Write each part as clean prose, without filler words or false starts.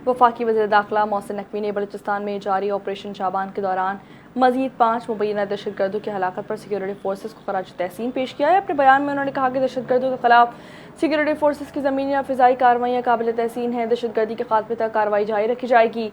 वफाकी वज़ीर दाखिला मोहसिन नकवी ने बलूचिस्तान में जारी ऑपरेशन शाबान के दौरान मजीद 5 मुबैना दहशतगर्दों की हलाकत पर सिक्योरिटी फोर्सेस को खराज तहसीन पेश किया है। अपने बयान में उन्होंने कहा कि दहशतगर्दों के खिलाफ सिक्योरिटी फोर्सेस की ज़मीनी और फ़िज़ाई कार्रवाइयाँ काबिल तहसीन हैं। दहशतगर्दी के खात्मे तक कार्रवाई जारी रखी जाएगी।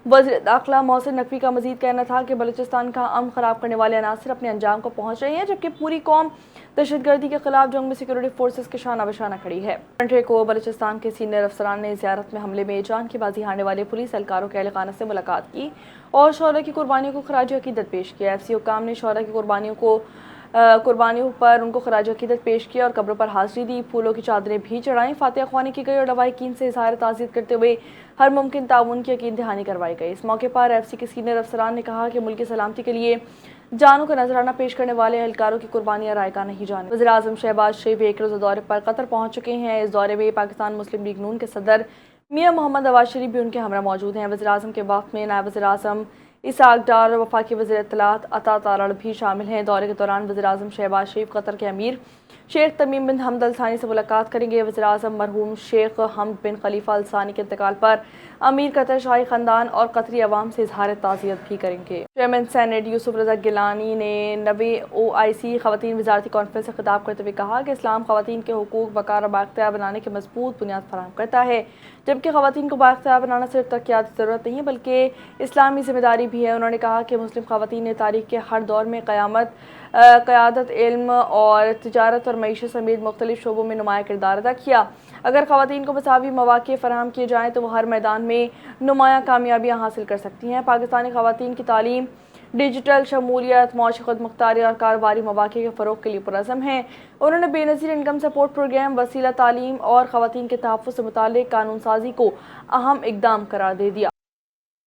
वज़ीर दाखिला मोहसिन नकवी का मजीद कहना था कि बलूचिस्तान का अमन ख़राब करने वाले अनासर अपने अंजाम को पहुँच रहे हैं, जबकि पूरी कौम दहशतगर्दी के खिलाफ जंग में सिक्योरिटी फोर्सेस के शाना बशाना खड़ी है। मंडे को बलूचिस्तान के सीनियर अफसरान ने ज़ियारत में हमले में जान की बाजी हारने वाले पुलिस एहलकारों के अहलखाना से मुलाकात की और शोहदा की कुर्बानियों को खराज अकीदत पेश किया। एफसी हुक्काम ने शोहदा की कुर्बानियों पर उनको खराज अकीदत पेश किया और कब्रों पर हाजिरी दी, फूलों की चादरें भी चढ़ाई, फातिहा ख्वानी की गई और लवाहिकीन से इज़हार ताज़ियत करते हुए हर मुमकिन ताउन की यकीन दहानी करवाई गई। इस मौके पर एफसी के सीनियर अफसरान ने कहा कि मुल्क की सलामती के लिए जानों का नजराना पेश करने वाले एहलकारों की कुर्बानियां रायगा नहीं जाने। वज़ीर आज़म शहबाज शरीफ एक रोज़ा दौरे पर कतर पहुंच चुके हैं। इस दौरे में पाकिस्तान मुस्लिम लीग नून के सदर मियां मोहम्मद नवाज शरीफ भी उनके हमरा मौजूद हैं। वज़ीर आज़म के वफ़द में नायब वज़ीर आज़म इसहाक डार और वफाकी वज़ीर इत्तलात अता तारड़ भी शामिल हैं। दौरे के दौरान वज़ीर आज़म शहबाज शरीफ कतर के अमीर शेख तमीम बिन हमद अल थानी से मुलाकात करेंगे। वज़ीर आज़म मरहूम शेख हमद बिन खलीफा अल थानी के इंतकाल पर अमीर कतर शाही ख़ानदान और कतरी अवाम से इज़हार ताज़ियत भी करेंगे। चेयरमैन सेनेट यूसुफ रज़ा गिलानी ने 90 OIC ख़वातीन वज़ारती कॉन्फ्रेंस से खिताब करते हुए कहा कि इस्लाम ख़वातीन के हुकूक़ वक़ार और बाख्तियार बनाने की मजबूत बुनियाद फराहम करता है, जबकि ख़वातीन को बाख्तियार बनाना सिर्फ तरक्यात की ज़रूरत नहीं बल्कि इस्लामी ज़िम्मेदारी भी है। उन्होंने कहा कि मुस्लिम ख़वातीन ने तारीख़ के हर दौर में क़यादत, इल्म और तिजारत और मईशत समेत मुख्तलिफ शोबों में नुमाया किरदार अदा किया। अगर ख़वातीन को मसावी मौक़े फ़राहम किए जाएँ तो वह हर मैदान में नुमाया कामयाबियाँ हासिल कर सकती हैं। पाकिस्तानी ख़वातीन की तालीम, डिजिटल शमूलियत, मौशी खुदमुख्तारी और कारोबारी मौक़े के फ़रोग़ के लिए पुरअज़्म हैं। उन्होंने बेनज़ीर इनकम सपोर्ट प्रोग्राम, वसीला तालीम और ख़वातीन के तहफ़्फ़ुज़ से मुताल्लिक़ कानून साज़ी को अहम इक़दाम करार दे दिया।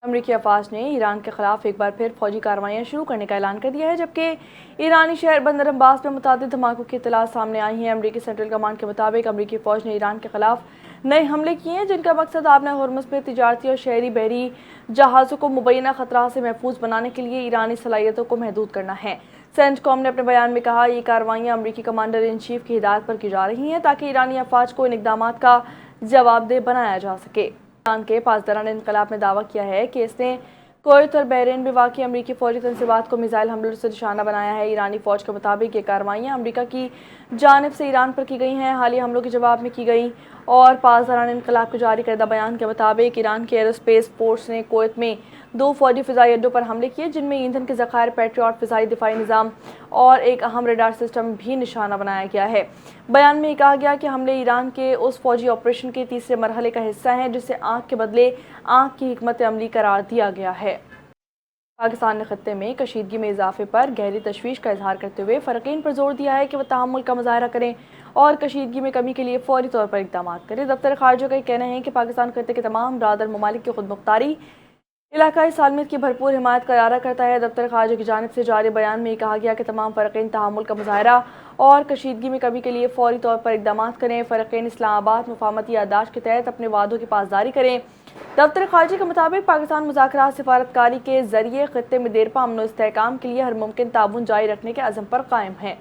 अमरीकी अफवाज ने ईरान के खिलाफ एक बार फिर फौजी कार्रवाइयाँ शुरू करने का ऐलान कर दिया है, जबकि ईरानी शहर बंदर अब्बास में मुतादिद धमाकों की इत्तलात सामने आई हैं। अमरीकी सेंट्रल कमांड के मुताबिक अमरीकी फ़ौज ने ईरान के खिलाफ नए हमले किए हैं, जिनका मकसद आबना हॉर्मुज़ में तिजारती और शहरी बहरी जहाज़ों को मुबैना ख़तरात से महफूज बनाने के लिए ईरानी सलाहियतों को महदूद करना है। सेंटकॉम ने अपने बयान में कहा, ये कार्रवाइयाँ अमरीकी कमांडर इन चीफ की हिदायत पर की जा रही हैं ताकि ईरानी अफवाज को इन इक़दामात का जवाबदेह बनाया जा सके। ईरान के पासदारान इनकलाब ने दावा किया है कि इसने कुवैत और बहरीन में वाक़ई अमरीकी फ़ौजी तंसीबात को मिसाइल हमलों से निशाना बनाया है। ईरानी फ़ौज के मुताबिक ये कार्रवाइयाँ अमरीका की जानिब से ईरान पर की गई हैं, हालिया हमलों के जवाब में की गई। और पासदारान इनकलाब के जारी करदा बयान के मुताबिक ईरान के एरोस्पेस फोर्स ने कुवैत में 2 फ़ौजी फ़िज़ाई अड्डों पर हमले किए, जिनमें ईंधन के ज़खायर, पैट्रियट फ़िज़ाई दिफ़ाई निज़ाम और एक अहम रडार सिस्टम भी निशाना बनाया गया है। बयान में कहा गया कि हमले ईरान के उस फ़ौजी ऑपरेशन के तीसरे मरहले का हिस्सा हैं जिसे आँख के बदले आँख की हिकमत अमली करार दिया गया है। पाकिस्तान ने खत्ते में कशीदगी में इजाफे पर गहरी तशवीश का इजहार करते हुए फ़रक़ीन पर जोर दिया है कि वह तहम्मुल का मुज़ाहरा करें और कशीदगी में कमी के लिए फ़ौरी तौर पर इक़दाम करें। दफ्तर ख़ारजा का कहना है कि पाकिस्तान खत्ते के तमाम ब्रादर ममालिक की खुदमुख्तारी, इलाकाई सालमियत की भरपूर हिमायत का इरादा करता है। दफ्तर ख़ारजा की जानिब से जारी बयान में कहा गया कि तमाम फ़रक़ीन तहम्मुल का मुज़ाहरा और कशीदगी में कमी के लिए फ़ौरी तौर पर इक़दाम करें। फ़रक़ीन इस्लामाबाद मुफ़ाहमती याददाश्त के तहत अपने वादों की पासदारी करें। दफ्तर ख़ारजा के मुताबिक पाकिस्तान मुज़ाकरात सिफारतकारी के ज़रिए खत्ते में देरपा अमन और इस्तेहकाम के लिए हर मुमकिन ताउन जारी रखने के अज़म पर कायम है।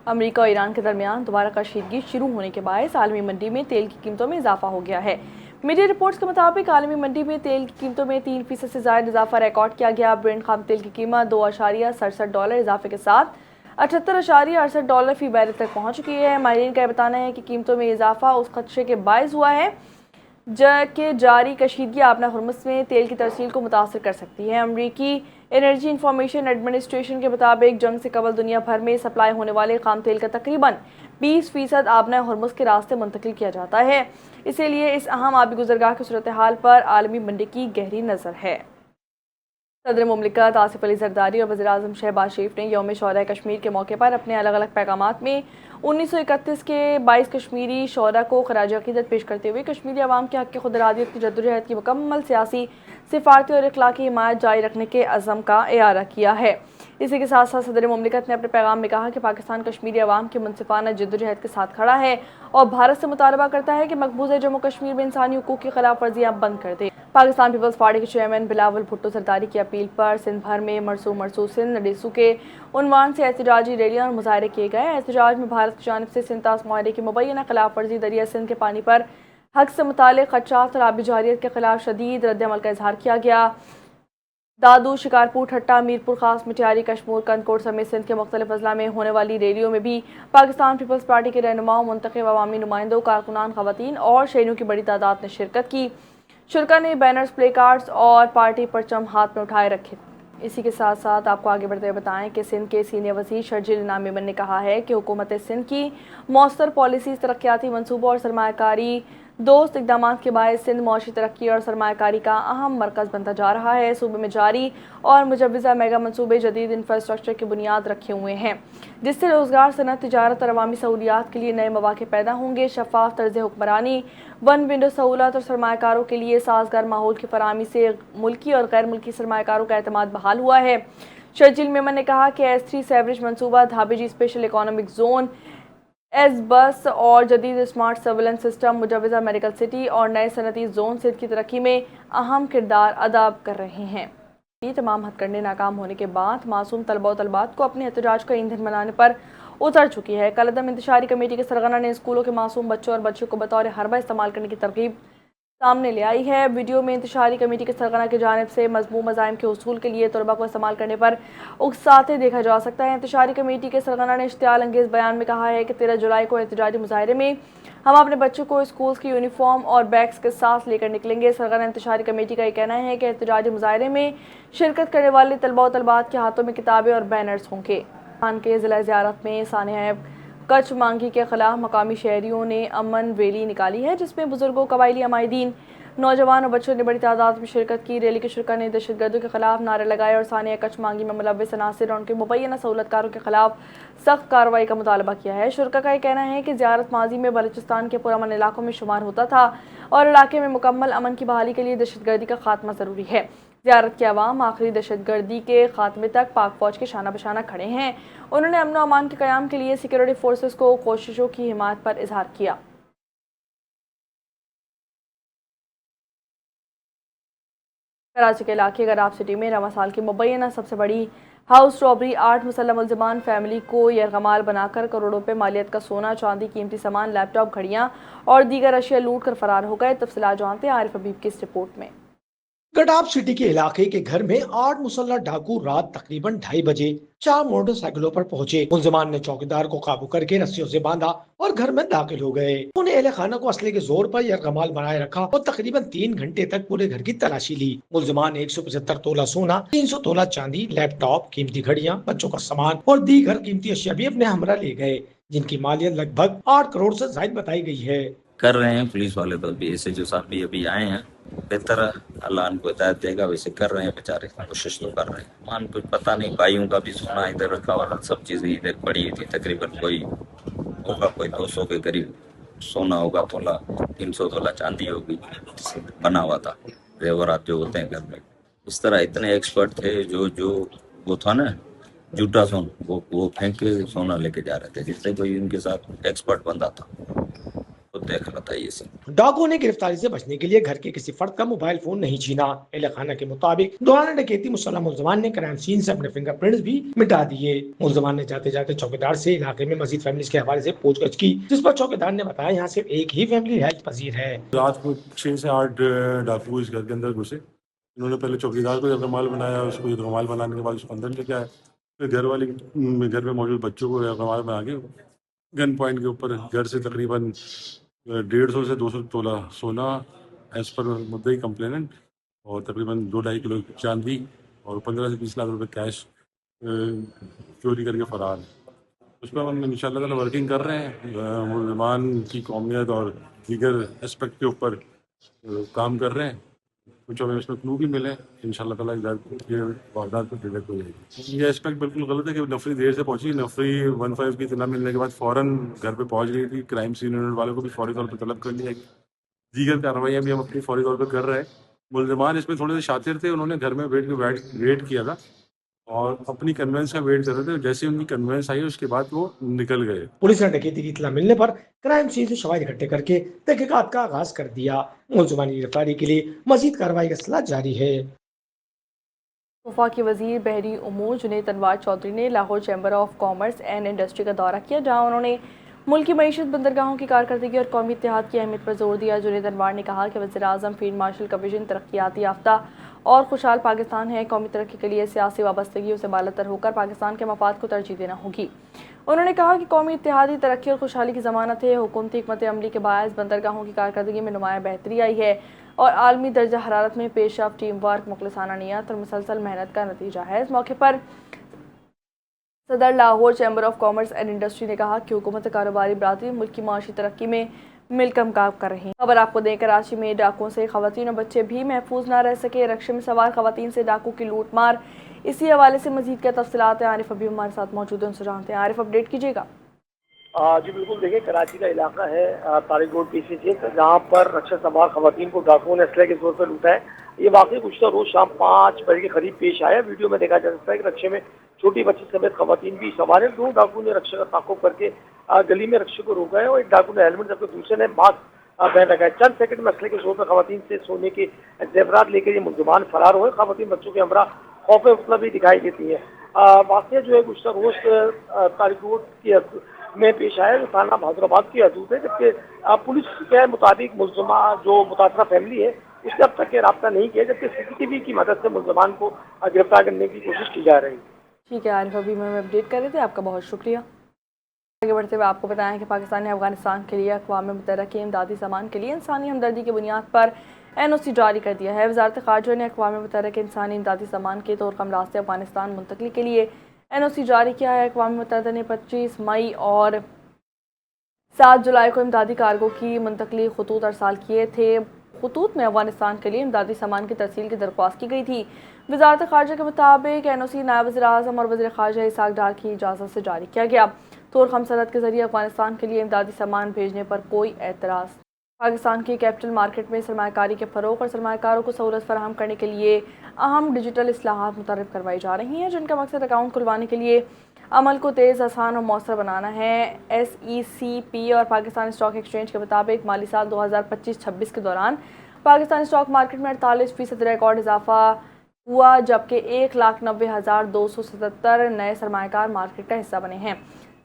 अमरीका और ईरान के दरमियान दोबारा कशीदगी शुरू होने के बायस आलमी मंडी में तेल की कीमतों में इजाफा हो गया है। मीडिया रिपोर्ट्स के मुताबिक आलमी मंडी में तेल की कीमतों में 3% से ज़ायद इजाफा रिकॉर्ड किया गया। ब्रेंट खाम तेल की कीमत $2.67 इजाफे के साथ $78.68 फ़ी बैरल तक पहुँच चुकी है। माहिरीन का बताना है कि कीमतों में इजाफा उस खदशे के बायस हुआ है कि जारी कशीदगी आबना हॉर्मुज़ में तेल की तरसील को मुतासर कर सकती है। अमरीकी एनर्जी इंफॉर्मेशन एडमिनिस्ट्रेशन के मुताबिक जंग से कबल दुनिया भर में सप्लाई होने वाले खाम तेल का तकरीबन 20% आबना हॉर्मुज़ के रास्ते मुंतकिल किया जाता है। इसीलिए इस अहम आबी गुज़रगाह की सूरत हाल पर आलमी मंडी की गहरी नज़र है। सदर मुमलिकत आसिफ अली ज़रदारी और वज़ीर आज़म शहबाज शरीफ ने यौम शोहदा कश्मीर के मौके पर अपने अलग अलग पैगामात में 1931 के 22 कश्मीरी शोहदा को खराज अक़ीदत पेश करते हुए कश्मीरी अवाम के हक़ खुदरादियत की जद्दोजहद की मुकम्मल सियासी, सिफारती और इखलाकी हिमायत जारी रखने के अज़म का इआरा किया है। इसी के साथ साथ सदर मुमलिकत ने अपने पैगाम में कहा कि पाकिस्तान कश्मीरी अवाम की मुनसिफाना जद्दोजहद के साथ खड़ा है और भारत से मुतालबा करता है कि मकबूज़ा जम्मू कश्मीर में इंसानी हुकूक़ की खिलाफ वर्जियाँ बंद कर दे। पाकिस्तान पीपल्स पार्टी के चेयरमैन बिलावल भुट्टो ज़रदारी की अपील पर सिंध भर में मरसू सिंध नडेसू के उन्वान से एहतजाजी रैलियाँ और मुजाहरे किए गए। एहतजाज में भारत की जानिब से सिंध तास मुआहदे की मुबैना खिलाफ वर्जी दरिया सिंध के पानी पर حق سے متعلق خدشات اور آبی جارحیت کے خلاف شدید رد عمل کا اظہار کیا گیا۔ دادو، شکارپور، ٹھٹا، میرپور خاص، مٹیاری، کشمور، کنکوٹ سمیت سندھ کے مختلف اضلاع میں ہونے والی ریلیوں میں بھی پاکستان پیپلز پارٹی کے رہنماؤں، منتخب عوامی نمائندوں، کارکنان، خواتین اور شہریوں کی بڑی تعداد نے شرکت کی۔ شرکا نے بینرز، پلے کارڈز اور پارٹی پرچم ہاتھ میں اٹھائے رکھے۔ اسی کے ساتھ ساتھ آپ کو آگے بڑھتے ہوئے بتائیں کہ سندھ کے سینئر وزیر شرجیل انعام میمن نے کہا ہے کہ حکومت سندھ کی مؤثر پالیسیز، ترقیاتی منصوبوں اور سرمایہ کاری دوست اقدامات کے باعث سندھ معاشی ترقی اور سرمایہ کاری کا اہم مرکز بنتا جا رہا ہے۔ صوبے میں جاری اور مجوزہ میگا منصوبے جدید انفراسٹرکچر کی بنیاد رکھے ہوئے ہیں، جس سے روزگار، صنعت، تجارت اور عوامی سہولیات کے لیے نئے مواقع پیدا ہوں گے۔ شفاف طرز حکمرانی، ون ونڈو سہولت اور سرمایہ کاروں کے لیے سازگار ماحول کی فراہمی سے ملکی اور غیر ملکی سرمایہ کاروں کا اعتماد بحال ہوا ہے۔ شرجیل میمن نے کہا کہ S3 سیوریج منصوبہ، دھابی جی اسپیشل اکنامک زون، ایس بس اور جدید اسمارٹ سرویلنس سسٹم، مجوزہ میڈیکل سٹی اور نئے صنعتی زون سندھ کی ترقی میں اہم کردار ادا کر رہے ہیں۔ تمام ہتھ کنڈے ناکام ہونے کے بعد معصوم طلباء و طالبات کو اپنے احتجاج کا ایندھن بنانے پر اتر چکی ہے۔ کالعدم انتشاری کمیٹی کے سرغنہ نے اسکولوں کے معصوم بچوں اور بچیوں کو بطور حربہ استعمال کرنے کی ترغیب سامنے لے آئی ہے۔ ویڈیو میں انتشاری کمیٹی کے سرغنہ کی جانب سے مذموم مزاحم کے حصول کے لیے طلباء کو استعمال کرنے پر اکساتے دیکھا جا سکتا ہے۔ انتشاری کمیٹی کے سرغنہ نے اشتعال انگیز بیان میں کہا ہے کہ 13 جولائی کو احتجاجی مظاہرے میں ہم اپنے بچوں کو اسکولز کی یونیفارم اور بیگز کے ساتھ لے کر نکلیں گے۔ سرغنہ انتشاری کمیٹی کا یہ کہنا ہے کہ احتجاجی مظاہرے میں شرکت کرنے والے طلباء و طالبات کے ہاتھوں میں کتابیں اور بینرز ہوں گے۔ خان کے ضلع زیارت میں سانحہ کچھ مانگی کے خلاف مقامی شہریوں نے امن ریلی نکالی ہے، جس میں بزرگوں، قبائلی عمائدین، نوجوان اور بچوں نے بڑی تعداد میں شرکت کی۔ ریلی کے شرکا نے دہشت گردوں کے خلاف نعرے لگائے اور سانحہ کچھ مانگی میں ملوث عناصر اور ان کے مبینہ سہولت کاروں کے خلاف سخت کارروائی کا مطالبہ کیا ہے۔ شرکا کا یہ کہنا ہے کہ زیارت ماضی میں بلوچستان کے پرامن علاقوں میں شمار ہوتا تھا اور علاقے میں مکمل امن کی بحالی کے لیے دہشت گردی کا خاتمہ ضروری ہے۔ زیارت کے عوام آخری دہشت گردی کے خاتمے تک پاک فوج کے شانہ بشانہ کھڑے ہیں۔ انہوں نے امن و امان کے قیام کے لیے سیکورٹی فورسز کو کوششوں کی حمایت پر اظہار کیا۔ کراچی کے علاقے گراب سٹی میں رواں سال کی مبینہ سب سے بڑی ہاؤس رابری، 8 مسلح ملزمان فیملی کو یرغمال بنا کر کروڑوں روپے مالیت کا سونا، چاندی، قیمتی سامان، لیپ ٹاپ، گھڑیاں اور دیگر اشیاء لوٹ کر فرار ہو گئے۔ تفصیلات جانتے ہیں عارف حبیب کی اس رپورٹ میں۔ گڈاب سٹی کے علاقے کے گھر میں 8 مسلح ڈاکو رات تقریباً 2:30 بجے 4 موٹر سائیکلوں پر پہنچے۔ ملزمان نے چوکیدار کو قابو کر کے رسیوں سے باندھا اور گھر میں داخل ہو گئے۔ انہیں اہل خانہ کو اسلحے کے زور پر یرغمال بنائے رکھا اور تقریباً 3 گھنٹے تک پورے گھر کی تلاشی لی۔ ملزمان 175 تولہ سونا، 300 تولہ چاندی، لیپ ٹاپ، قیمتی گھڑیاں، بچوں کا سامان اور دیگر قیمتی اشیاء بھی اپنے ہمراہ لے گئے، جن کی مالیت لگ بھگ 8 کروڑ سے زائد بتائی گئی ہے۔ کر رہے ہیں پولیس والے تو بھی ایسے جو صاحب بھی ابھی آئے ہیں، بہتر اللہ ان کو ہدایت دے گا، ویسے کر رہے ہیں بیچارے، کوشش تو کر رہے ہیں۔ مان کچھ پتہ نہیں، بھائیوں کا بھی سونا ادھر رکھا ہوا، سب چیزیں ادھر پڑی ہوئی تھی، تقریباً کوئی ہوگا کوئی 200 کے قریب سونا ہوگا، تولہ 300 تولہ چاندی ہوگی، بنا ہوا تھا، زیورات جو ہوتے ہیں گھر میں۔ اس طرح اتنے ایکسپرٹ تھے، جو وہ تھا نا جھوٹا سون، وہ پھینک کے سونا لے کے جا رہے تھے، جس سے کوئی ان کے ساتھ ایکسپرٹ بندہ تھا، تو دیکھ رہا تھا یہ سب۔ ڈاکو نے گرفتاری سے بچنے کے لیے گھر کے کسی فرد کا موبائل فون نہیں چھینا۔ اہل خانہ کے مطابق دوران ڈکیتی مسلح ملزمان نے کرائم سین سے اپنے فنگر پرنٹس بھی مٹا دیے۔ ملزمان نے جاتے جاتے چوکیدار سے علاقے میں مزید فیملیز کے حوالے سے پوچھ گچھ کی، جس پر چوکیدار نے بتایا یہاں صرف ایک ہی فیملی رہائش پذیر ہے۔ رات کو 6 سے 8 ڈاکو اس گھر کے اندر گھسے۔ انہوں نے پہلے چوکیدار کو یرغمال بنایا، اس کو یرغمال بنانے کے بعد اس کو اندر لے کے آئے، پھر گھر میں موجود بچوں کو یرغمال بنا کے گن پوائنٹ کے اوپر گھر سے تقریباً 150 سے 200 تولہ سونا ایز پر مدعی کمپلیننٹ اور تقریباً 2-2.5 کلو چاندی اور 15 سے 20 لاکھ روپے کیش چوری کر کے فرار ہے۔ اس پر ہم ان شاء اللہ تعالیٰ ورکنگ کر رہے ہیں، ملزمان کی قومیت اور دیگر اسپیکٹ کے اوپر کام کر رہے ہیں۔ کچھ ہمیں اس میں کلو بھی ملے، ان شاء اللہ تعالیٰ یہ واردات کو ڈیٹیکٹ ہو جائے گی۔ یہ اسپیکٹ بالکل غلط ہے کہ نفری دیر سے پہنچی، نفری 15 کی اطلاع ملنے کے بعد فوراً گھر پہ پہنچ گئی تھی۔ کرائم سین یونٹ والوں کو بھی فوری طور پہ طلب کر لیا گیا، دیگر کارروائیاں بھی ہم اپنی فوری طور پہ کر رہے ہیں۔ ملزمان اس میں تھوڑے سے شاطر تھے، انہوں نے گھر میں بیٹھ کے ویٹ کیا تھا اور اپنی کنوینس کا ویٹ کر رہے تھے، جیسے ان کی کنوینس آئی اس کے بعد وہ نکل گئے۔ پولیس نے ڈکیتی کی اطلاع ملنے پر کرائم سین سے شواہد اکٹھے کر کے تحقیقات کا آغاز کر دیا۔ ملزمان کی گرفتاری کے لیے مزید کارروائی کا سلسلہ جاری ہے۔ وفاقی وزیر بحری امور جنید انوار چودھری نے Lahore chamber of commerce and industry کا دورہ کیا، جہاں انہوں نے मुल्क की मईशत, बंदरगाहों की कारकर्दगी और कौमी इत्तेहाद की अहमियत पर जोर दिया। जुनैद अनवार ने कहा कि वज़ीर-ए-आज़म फील्ड मार्शल का विजन तरक्याती याफ्ता और खुशहाल पाकिस्तान है। कौमी तरक्की के लिए सियासी वाबस्तगियों से बालातर होकर पाकिस्तान के मफाद को तरजीह देना होगी। उन्होंने कहा कि कौमी इत्तेहादी तरक्की और खुशहाली की ज़मानत है। हुकूमती हिकमत अमली के बायस बंदरगाहों की कारकर्दगी में नुमाया बेहतरी आई है और आलमी दर्जा हरारत में पेशरफ्त, टीम वर्क, मुखलिसाना नियत और मुसलसल मेहनत का नतीजा है। इस मौके पर सदर Lahore chamber of commerce and industry ने कहा कि हुकूमत कारोबारी बरादरी मुल्क की माशी तरक्की में मिलकर काम कर रही हैं। खबर आपको दें, कराची में डाकुओं से खवातीन और बच्चे भी महफूज ना रह सके। रक्शे में सवार खवातीन से डाकू की लूट मार। इसी हवाले से मजीद क्या तफसीलात हैं, आरिफ अभी हमारे साथ मौजूद हैं, उनसे जानते हैं। आरिफ, अपडेट कीजिएगा। जी बिल्कुल, देखिए कराची का इलाका है तारिक रोड PCJ, जहाँ पर रक्षा सवार खवातीन को डाकुओं ने असले के जोर पर लूटा है। ये वाकई गुज़श्ता रोज शाम 5 बजे के करीब पेश आया। वीडियो में देखा जा सकता है कि रक्षे में छोटी बच्ची समेत खवातीन भी सवार हैं। 2 डाकू ने रक्षा का ताक़ुब करके गली में रक्षे को रोका है और एक डाकू ने हेलमेट, जबकि दूसरे ने मास्क पहन रखा है। चंद सेकंड में असले के जोर पर खवातीन से सोने के जेवरात लेकर ये मुलजमान फरार हुए। खवातीन बच्चों के हमरा खौफ मतलब भी दिखाई देती है। वाक़या जो है गुज़श्ता रोज तारिक रोड की में पेश आया, जो थाना बहादुराबाद की हदूद है, जबकि पुलिस के मुताबिक मुलजमा जो मुतासरा फैमिली है उसने अब तक रब्ता नहीं किया, जबकि CCTV की मदद से मुलजमान को गिरफ्तार करने की कोशिश की जा रही है। ठीक है आरिफ, अभी मैं अपडेट कर रहे थे, आपका बहुत शुक्रिया। आगे बढ़ते हुए आपको बताया कि पाकिस्तान ने अफगानिस्तान के लिए अक़वाम मुत्तहिदा के इमदादी सामान के लिए इंसानी हमदर्दी की बुनियाद पर NOC जारी कर दिया है। वज़ारत ख़ारजा ने अक़वाम मुत्तहिदा के इंसानी इमदादी सामान के तौर कम रास्ते अफगानिस्तान मुंतकली के लिए NOC जारी किया है। अक़वाम मुत्तहिदा ने 25 मई और 7 जुलाई को इमदादी कार्गो की मुंतकली खतूत अरसाल किए थे। खतूत में अफगानिस्तान के लिए इमदादी सामान की तरसील की दरख्वास्त की गई थी। वज़ारत ख़ारजा के मुताबिक NOC नायब वज़ीर-ए-आज़म और वज़ीर ख़ारजा इसहाक़ डार की इजाज़त से जारी किया गया। तोर खम सनद के ज़रिए अफगानिस्तान के लिए इमदादी सामान भेजने पर कोई एतराज़। पाकिस्तान की कैपिटल मार्केट में सरमायाकारी के फ़रोग़ और सरमायाकारों को सहूलत फराहम करने के लिए अहम डिजिटल इस्लाहात मुतर्रफ़ करवाई जा रही हैं, जिनका मकसद अकाउंट खुलवाने के लिए अमल को तेज़, आसान और मौसर बनाना है। SECP और पाकिस्तान स्टॉक एक्सचेंज के मुताबिक माली साल 2025-26 के दौरान पाकिस्तान स्टॉक मार्केट में 48% रिकॉर्ड इजाफा हुआ, जबकि 1,90,277 नए सरमायाकार मार्केट का हिस्सा बने हैं।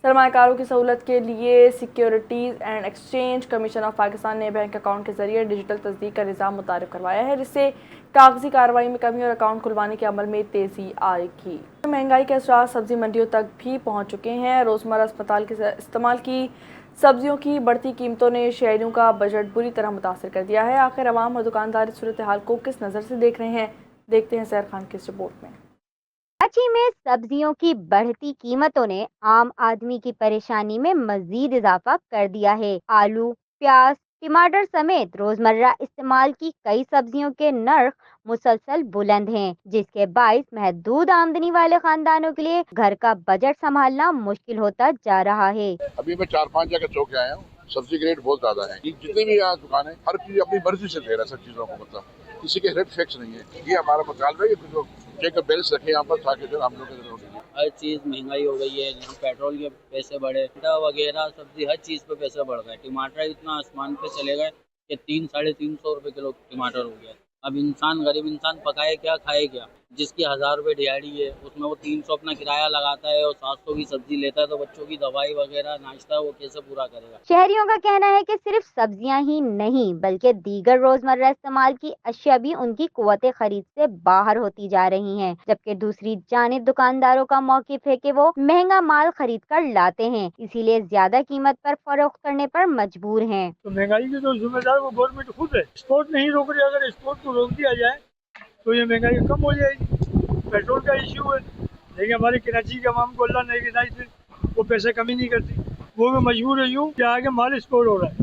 सरमायाकारों की सहूलत के लिए securities and exchange commission of Pakistan ने बैंक अकाउंट के जरिए डिजिटल तस्दीक का निज़ाम मुतारिफ करवाया है, जिससे कागजी कार्रवाई में कमी और अकाउंट खुलवाने के अमल में तेज़ी आएगी। महंगाई के असरार सब्जी मंडियों तक भी पहुँच चुके हैं। रोज़मर्रा अस्पताल के इस्तेमाल की सब्जियों की बढ़ती कीमतों ने शहरियों का बजट बुरी तरह मुतासर कर दिया है। आखिर अवाम और दुकानदार इस सूरत हाल को किस नज़र से देख रहे हैं, देखते हैं सैर खान की इस रिपोर्ट में। कराची में सब्जियों की बढ़ती कीमतों ने आम आदमी की परेशानी में मजीद इजाफा कर दिया है। आलू, प्याज, टमाटर समेत रोजमर्रा इस्तेमाल की कई सब्जियों के नर्ख मुसलसल बुलंद हैं, जिसके बाइस महदूद आमदनी वाले खानदानों के लिए घर का बजट संभालना मुश्किल होता जा रहा है। अभी मैं 4-5 जगह चौक आया हूँ, सब्जी के रेट बहुत ज्यादा है। जितने भी यहाँ दुकान है, हर चीज अपनी मर्जी से दे रहा है सब चीजों को, मतलब किसी के रेट फिक्स नहीं है। ये हमारा मुतालबा है कि चेक बैलेंस रखे यहाँ पर, ताकि जो हम लोग हर चीज़ महंगाई हो गई है। पेट्रोल के पैसे बढ़े, वगैरह सब्जी हर चीज़ पे पैसे बढ़ गए। टमाटर इतना आसमान पे चले गए कि 300-350 रुपए किलो टमाटर हो गया। अब इंसान, गरीब इंसान पकाए क्या, खाए क्या? जिसकी 1000 रुपये दिहाड़ी है, उसमें वो 300 अपना किराया लगाता है और 700 की सब्जी लेता है, तो बच्चों की दवाई वगैरह नाश्ता वो कैसे पूरा करेगा? शहरियों का कहना है कि सिर्फ सब्जियां ही नहीं बल्कि दीगर रोजमर्रा इस्तेमाल की अशिया भी उनकी कुव्वत खरीद से बाहर होती जा रही हैं, जबकि दूसरी जानिब दुकानदारों का मौक़िफ़ है कि वो महंगा माल खरीद कर लाते हैं, इसीलिए ज्यादा कीमत पर फरोख्त करने पर मजबूर हैं। तो महंगाई की जो जिम्मेदार वो गवर्नमेंट खुद है। एक्सपोर्ट नहीं रोक रही, अगर एक्सपोर्ट को रोक दिया जाए तो ये महंगाई कम हो जाएगी। पेट्रोल का इश्यू है, लेकिन हमारे कराची के अवाम को अल्लाह ने हिदायत से वो पैसे कमी नहीं करती। वो भी मजबूर है यूँ कि आगे माल एक्सपोर्ट हो रहा है।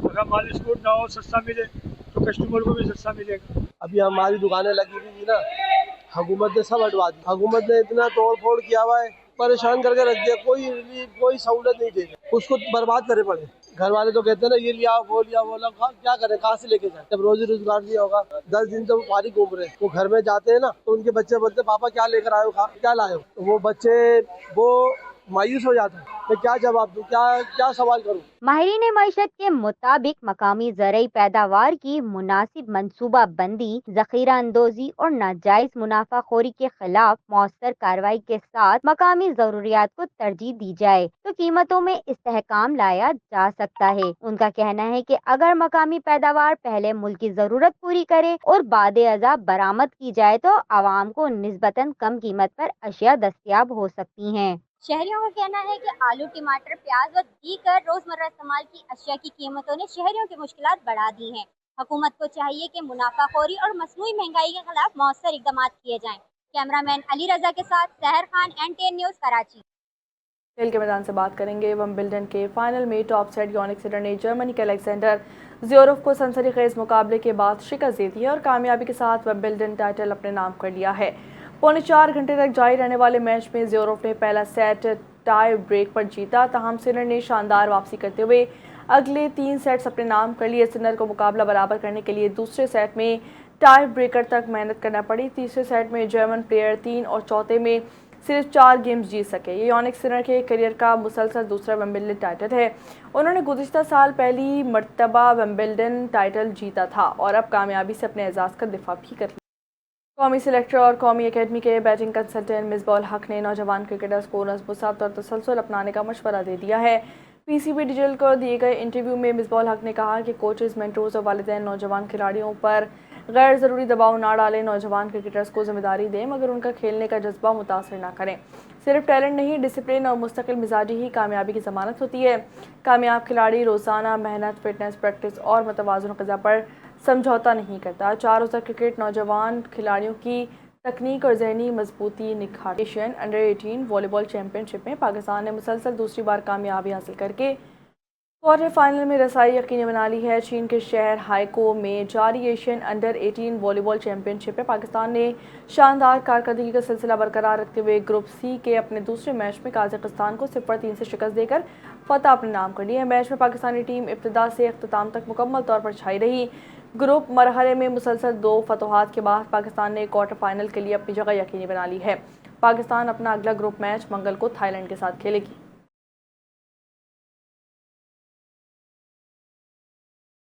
अगर माल एक्सपोर्ट ना हो, सस्ता मिले तो कस्टमर को भी सस्ता मिलेगा। अभी हमारी दुकानें लगी हुई थी ना, हुकूमत ने सब हटवा दी। हुकूमत ने इतना तोड़ फोड़ किया हुआ है, परेशान करके रख दिया। कोई रिलीफ, कोई सहूलत नहीं दे रही, उसको बर्बाद करे पड़े। घर वाले तो कहते हैं ना, ये लिया वो लिया वो लिया, क्या करें, कहाँ से लेके जाए? जब रोजी रोजगार दिया होगा, 10 दिन तो वो पारी घूम रहे। वो घर में जाते हैं ना, तो उनके बच्चे बोलते पापा क्या लेकर आए हो, क्या लाए हो? तो वो बच्चे वो मायूस हो जाता है। मैं क्या जवाब दूँ, क्या सवाल करूँ। माहिरीन मईशत के मुताबिक मकामी ज़रई पैदावार की मुनासिब मनसूबा बंदी, ज़ख़ीरा अंदोज़ी और नाजायज़ मुनाफाखोरी के खिलाफ मौसर कार्रवाई के साथ मकामी ज़रूरियात को तरजीह दी जाए तो कीमतों में इस्तेहकाम लाया जा सकता है। उनका कहना है कि अगर मकामी पैदावार पहले मुल्क की ज़रूरत पूरी करे और बादे अज़ा बरामद की जाए तो आवाम को निस्बतन कम कीमत पर अशिया दस्तयाब हो सकती हैं। शहरियों का कहना है कि आलू, टमाटर, प्याज व दीगर रोजमर्रा इस्तेमाल की अशिया की कीमतों ने शहरियों की मुश्किलात बढ़ा दी हैं। हुकूमत को चाहिए कि मुनाफाखोरी और मसनूई महंगाई के खिलाफ मौसर इकदाम किए जाएं। कैमरामैन अली रजा के साथ सहर खान, NTN न्यूज़, कराची। खेल के मैदान से बात करेंगे। विंबलडन के फाइनल में टॉप सेड यानिक सिनर ने जर्मनी के अलेक्जेंडर ज़्वेरेव को सनसनीखेज मुकाबले के बाद शिकस्त दे दी है और कामयाबी के साथ विंबलडन टाइटल अपने नाम कर लिया है। 4.25 घंटे तक जारी रहने वाले मैच में ज़्वेरेव ने पहला सेट टाई ब्रेक पर जीता, ताहम सिनर ने शानदार वापसी करते हुए अगले 3 सेट्स अपने नाम कर लिए। सिनर को मुकाबला बराबर करने के लिए दूसरे सेट में टाई ब्रेकर तक मेहनत करना पड़ी। तीसरे सेट में जर्मन प्लेयर 3 और चौथे में सिर्फ 4 गेम्स जीत सके। ये यानिक सिनर के करियर का मुसलसल दूसरा विंबलडन टाइटल है। उन्होंने गुज़िश्ता साल पहली मरतबा विंबलडन टाइटल जीता था और अब कामयाबी से अपने एजाज़ का दिफा भी कर लिया। कौमी सिलेक्टर और कौमी अकेडमी के बैटिंग कंसल्टेंट मिसबाह हक ने नौजवान क्रिकेटर्स को नज़्म-ओ-ज़ब्त और तसलसल अपनाने का मशवरा दे दिया है। PCB डिजिटल को दिए गए इंटरव्यू में मिसबाह हक ने कहा कि कोचेज़, मेंटर्स और वालिदैन नौजवान खिलाड़ियों पर गैर ज़रूरी दबाव ना डालें। नौजवान क्रिकेटर्स को जिम्मेदारी दें मगर उनका खेलने का जज्बा मुतासर ना करें। सिर्फ टैलेंट नहीं, डिसिप्लिन और मुस्तकिल मिजाजी ही कामयाबी की ज़मानत होती है। कामयाब खिलाड़ी रोज़ाना मेहनत, फिटनेस, प्रैक्टिस और मतवाज़ुन ग़िज़ा पर समझौता नहीं करता। 4 रोज़ा क्रिकेट नौजवान खिलाड़ियों की तकनीक और जहनी मजबूती निखार। एशियन अंडर 18 वॉलीबॉल चैम्पियनशिप में पाकिस्तान ने मुसलसल दूसरी बार कामयाबी हासिल करके क्वार्टर फाइनल में रसाई यकीनी बना ली है। चीन के शहर हाइको में जारी एशियन अंडर 18 वॉलीबॉल चैम्पियनशिप में पाकिस्तान ने शानदार कारकर्दगी का सिलसिला बरकरार रखते हुए ग्रुप सी के अपने दूसरे मैच में काज़ाकिस्तान को 0-3 से शिकस्त देकर फतह अपने नाम कर ली है। मैच में पाकिस्तानी टीम इब्तिदा से अख्ताम तक मुकम्मल तौर पर छाई रही। ग्रुप मरहले में मुसलसल 2 फतहात के बाद पाकिस्तान ने क्वार्टर फाइनल के लिए अपनी जगह यकीनी बना ली है। पाकिस्तान अपना अगला ग्रुप मैच मंगल को थाईलैंड के साथ खेलेगी।